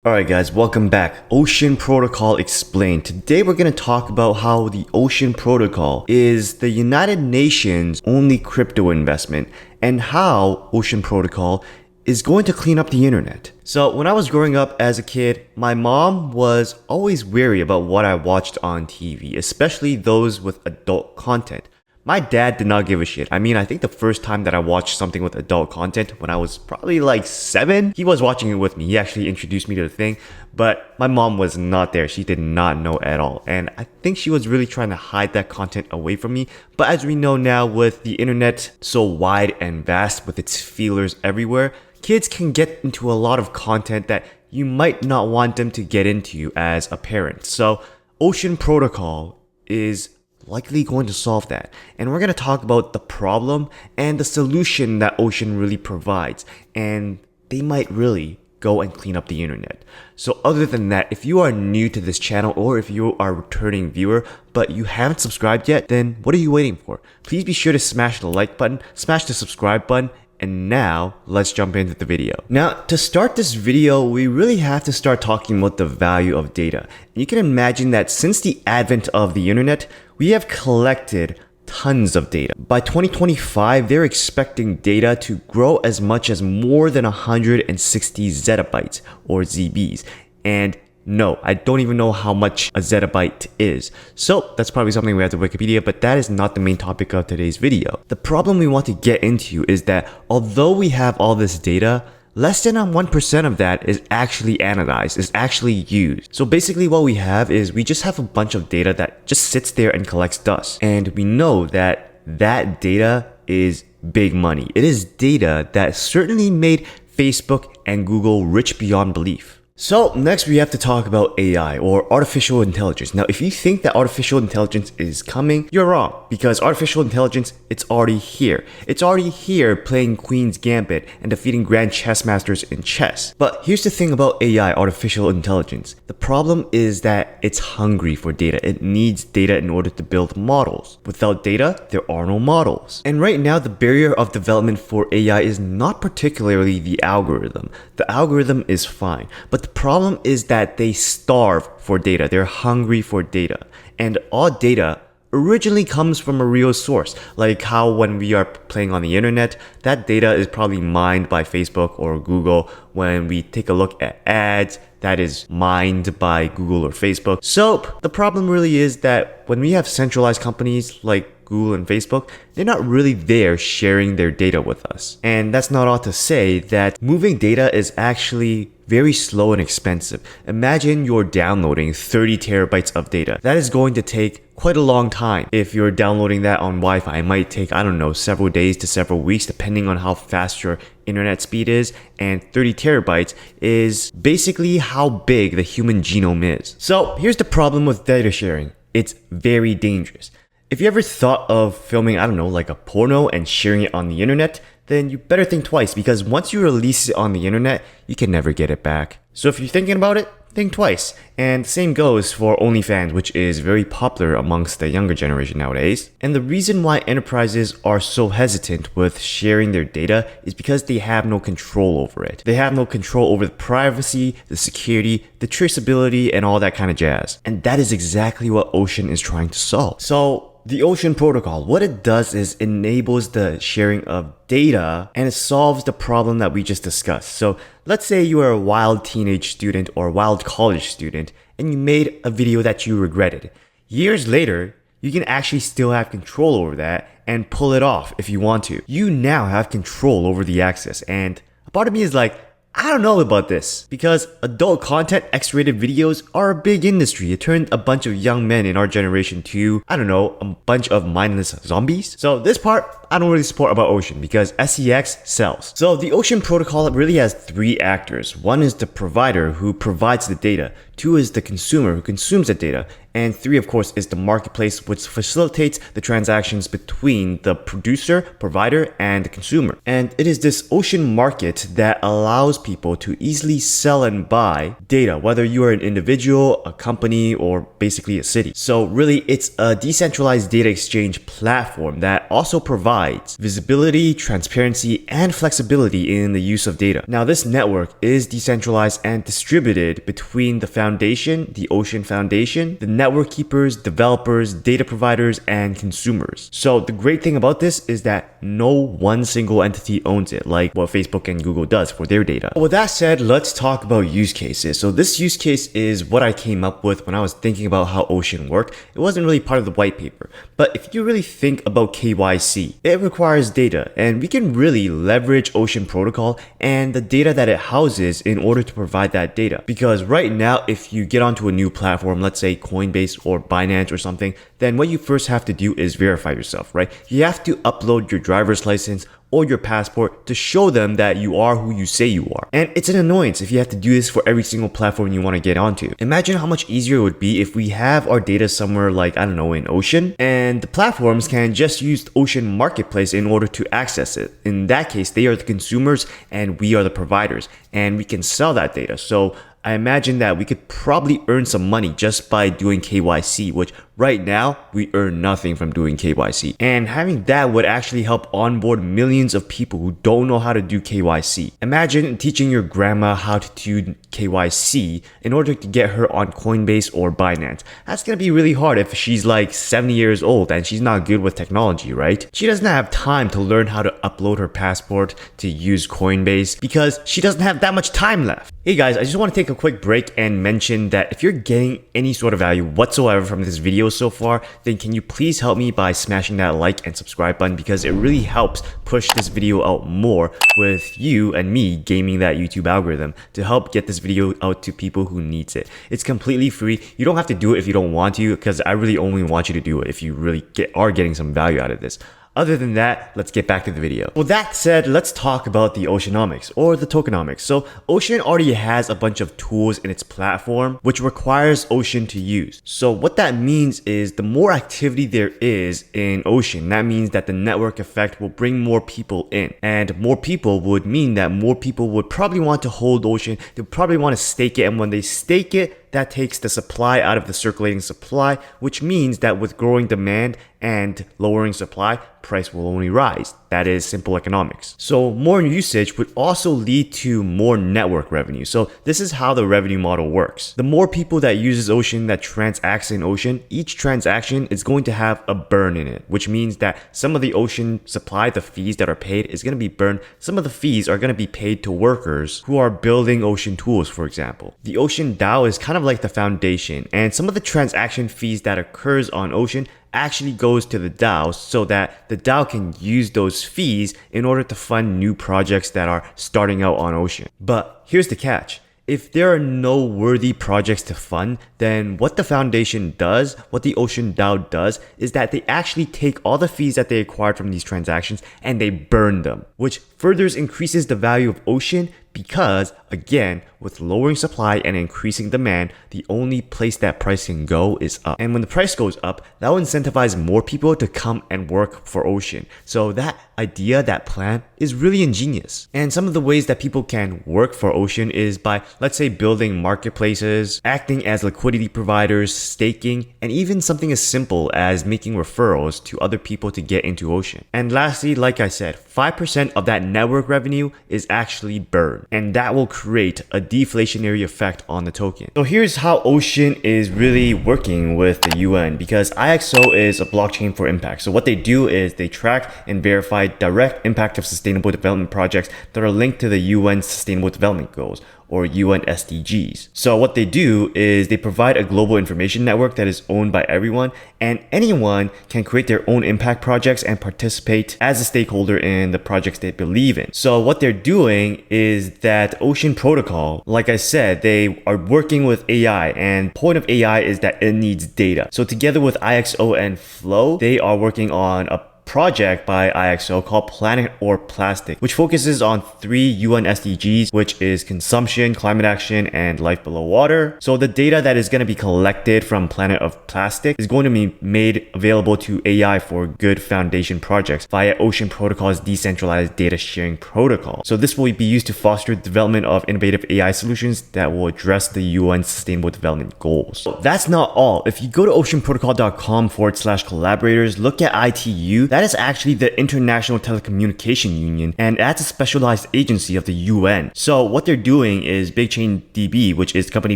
Alright guys, welcome back. Ocean Protocol Explained. Today we're going to talk about how the Ocean Protocol is the United Nations' only crypto investment and how Ocean Protocol is going to clean up the internet. So when I was growing up as a kid, my mom was always wary about what I watched on TV, especially those with adult content. My dad did not give a shit. I think the first time that I watched something with adult content when I was probably like 7, he was watching it with me. He actually introduced me to the thing, but my mom was not there. She did not know at all. And I think she was really trying to hide that content away from me. But as we know now, with the internet so wide and vast with its feelers everywhere, kids can get into a lot of content that you might not want them to get into as a parent. So Ocean Protocol is likely going to solve that. And we're going to talk about the problem and the solution that Ocean really provides. And they might really go and clean up the internet. So other than that, if you are new to this channel or if you are a returning viewer but you haven't subscribed yet, then what are you waiting for? Please be sure to smash the like button, smash the subscribe button, and now, let's jump into the video. Now, to start this video, we really have to start talking about the value of data. You can imagine that since the advent of the internet, we have collected tons of data. By 2025, they're expecting data to grow as much as more than 160 zettabytes, or ZBs. And no, I don't even know how much a zettabyte is. So that's probably something we have to Wikipedia, but that is not the main topic of today's video. The problem we want to get into is that although we have all this data, less than 1% of that is actually analyzed, is actually used. So basically what we have is we just have a bunch of data that just sits there and collects dust. And we know that that data is big money. It is data that certainly made Facebook and Google rich beyond belief. So next we have to talk about AI, or artificial intelligence. Now if you think that artificial intelligence is coming, you're wrong, because artificial intelligence, it's already here. It's already here playing Queen's Gambit and defeating grand chess masters in chess. But here's the thing about AI, artificial intelligence. The problem is that it's hungry for data. It needs data in order to build models. Without data, there are no models. And right now the barrier of development for AI is not particularly the algorithm. The algorithm is fine, but the problem is that they starve for data. They're hungry for data. And all data originally comes from a real source. Like how when we are playing on the internet, that data is probably mined by Facebook or Google. When we take a look at ads, that is mined by Google or Facebook. So the problem really is that when we have centralized companies like Google and Facebook, they're not really there sharing their data with us. And that's not all to say that moving data is actually very slow and expensive. Imagine you're downloading 30 terabytes of data. That is going to take quite a long time. If you're downloading that on Wi-Fi, it might take, several days to several weeks, depending on how fast your internet speed is. And 30 terabytes is basically how big the human genome is. So here's the problem with data sharing. It's very dangerous. If you ever thought of filming, like a porno and sharing it on the internet, then you better think twice, because once you release it on the internet, you can never get it back. So if you're thinking about it, think twice. And the same goes for OnlyFans, which is very popular amongst the younger generation nowadays. And the reason why enterprises are so hesitant with sharing their data is because they have no control over it. They have no control over the privacy, the security, the traceability, and all that kind of jazz. And that is exactly what Ocean is trying to solve. So the Ocean Protocol, what it does is enables the sharing of data, and it solves the problem that we just discussed. So let's say you are a wild teenage student or a wild college student and you made a video that you regretted. Years later, you can actually still have control over that and pull it off if you want to. You now have control over the access, and a part of me is like, I don't know about this, because adult content, X-rated videos are a big industry. It turned a bunch of young men in our generation to, a bunch of mindless zombies. So this part, I don't really support about Ocean, because SEX sells. So the Ocean Protocol really has 3 actors. One is the provider who provides the data. 2 is the consumer who consumes the data. And 3, of course, is the marketplace, which facilitates the transactions between the producer, provider, and the consumer. And it is this ocean market that allows people to easily sell and buy data, whether you are an individual, a company, or basically a city. So really, it's a decentralized data exchange platform that also provides visibility, transparency, and flexibility in the use of data. Now, this network is decentralized and distributed between the foundation, the Ocean Foundation, the network keepers, developers, data providers, and consumers. So the great thing about this is that no one single entity owns it, like what Facebook and Google does for their data. With that said, let's talk about use cases. So this use case is what I came up with when I was thinking about how Ocean worked. It wasn't really part of the white paper, but if you really think about KYC, it requires data, and we can really leverage Ocean protocol and the data that it houses in order to provide that data. Because right now, if you get onto a new platform, let's say Coinbase or Binance or something, then what you first have to do is verify yourself, right? You have to upload your driver's license or your passport to show them that you are who you say you are. And it's an annoyance if you have to do this for every single platform you want to get onto. Imagine how much easier it would be if we have our data somewhere like, I don't know, in Ocean, and the platforms can just use the Ocean Marketplace in order to access it. In that case, they are the consumers and we are the providers, and we can sell that data. So I imagine that we could probably earn some money just by doing KYC, which right now we earn nothing from doing KYC. And having that would actually help onboard millions of people who don't know how to do KYC. Imagine teaching your grandma how to do KYC in order to get her on Coinbase or Binance. That's gonna be really hard if she's like 70 years old and she's not good with technology, right? She doesn't have time to learn how to upload her passport to use Coinbase because she doesn't have that much time left. Hey guys, I just want to take a quick break and mention that if you're getting any sort of value whatsoever from this video so far, then can you please help me by smashing that like and subscribe button, because it really helps push this video out more with you and me gaming that YouTube algorithm to help get this video out to people who needs it. It's completely free. You don't have to do it if you don't want to, because I really only want you to do it if you really are getting some value out of this. Other than that, let's get back to the video. With that said, let's talk about the Ocean-omics or the Tokenomics. So Ocean already has a bunch of tools in its platform which requires Ocean to use. So what that means is the more activity there is in Ocean, that means that the network effect will bring more people in. And more people would mean that more people would probably want to hold Ocean. They'll probably want to stake it, and when they stake it, that takes the supply out of the circulating supply, which means that with growing demand and lowering supply, price will only rise. That is simple economics. So more usage would also lead to more network revenue. So this is how the revenue model works. The more people that uses Ocean, that transacts in Ocean, each transaction is going to have a burn in it, which means that some of the Ocean supply, the fees that are paid, is going to be burned. Some of the fees are going to be paid to workers who are building Ocean tools, for example. The Ocean DAO is kind of like the foundation, and some of the transaction fees that occurs on Ocean actually goes to the DAO so that the DAO can use those fees in order to fund new projects that are starting out on Ocean. But here's the catch. If there are no worthy projects to fund, then what the foundation does, what the Ocean DAO does, is that they actually take all the fees that they acquired from these transactions and they burn them, which further increases the value of Ocean because, again, with lowering supply and increasing demand, the only place that price can go is up. And when the price goes up, that will incentivize more people to come and work for Ocean. So that idea, that plan, is really ingenious. And some of the ways that people can work for Ocean is by, let's say, building marketplaces, acting as liquidity providers, staking, and even something as simple as making referrals to other people to get into Ocean. And lastly, like I said, 5% of that network revenue is actually burned, and that will create a deflationary effect on the token. So here's how Ocean is really working with the UN, because IXO is a blockchain for impact. So what they do is they track and verify direct impact of sustainable development projects that are linked to the UN Sustainable Development Goals, or UN SDGs. So what they do is they provide a global information network that is owned by everyone, and anyone can create their own impact projects and participate as a stakeholder in the projects they believe in. So what they're doing is that Ocean protocol, like I said, they are working with AI, and point of AI is that it needs data. So together with IXO and Flow, they are working on a project by IXO called Planet or Plastic, which focuses on 3 UN SDGs, which is consumption, climate action, and life below water. So the data that is going to be collected from Planet of Plastic is going to be made available to AI for good foundation projects via Ocean Protocol's decentralized data sharing protocol. So this will be used to foster the development of innovative AI solutions that will address the UN Sustainable Development Goals. So that's not all. If you go to oceanprotocol.com/collaborators, look at ITU. That is actually the International Telecommunication Union, and that's a specialized agency of the UN. So what they're doing is BigChain DB, which is the company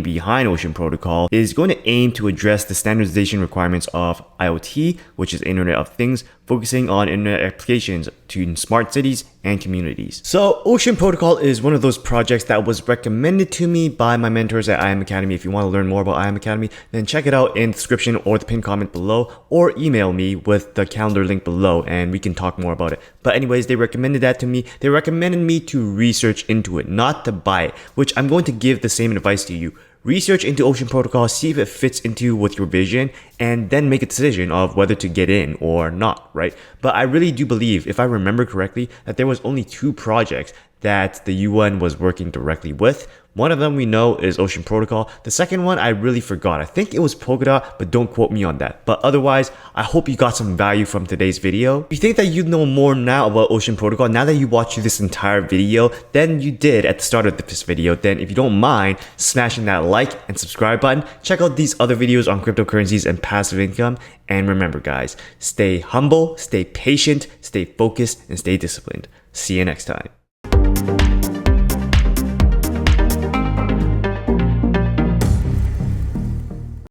behind Ocean Protocol, is going to aim to address the standardization requirements of IoT, which is Internet of Things, focusing on internet applications to smart cities and communities. So Ocean Protocol is one of those projects that was recommended to me by my mentors at IM Academy. If you want to learn more about IM Academy, then check it out in the description or the pinned comment below, or email me with the calendar link below and we can talk more about it. But anyways, they recommended that to me. They recommended me to research into it, not to buy it, which I'm going to give the same advice to you. Research into Ocean Protocol, see if it fits into with your vision, and then make a decision of whether to get in or not, right? But I really do believe, if I remember correctly, that there was only 2 projects that the UN was working directly with. One of them we know is Ocean Protocol. The second one I really forgot. I think it was Polkadot, but don't quote me on that. But otherwise, I hope you got some value from today's video. If you think that you know more now about Ocean Protocol, now that you watched this entire video, than you did at the start of this video, then if you don't mind smashing that like and subscribe button, check out these other videos on cryptocurrencies and passive income. And remember guys, stay humble, stay patient, stay focused, and stay disciplined. See you next time.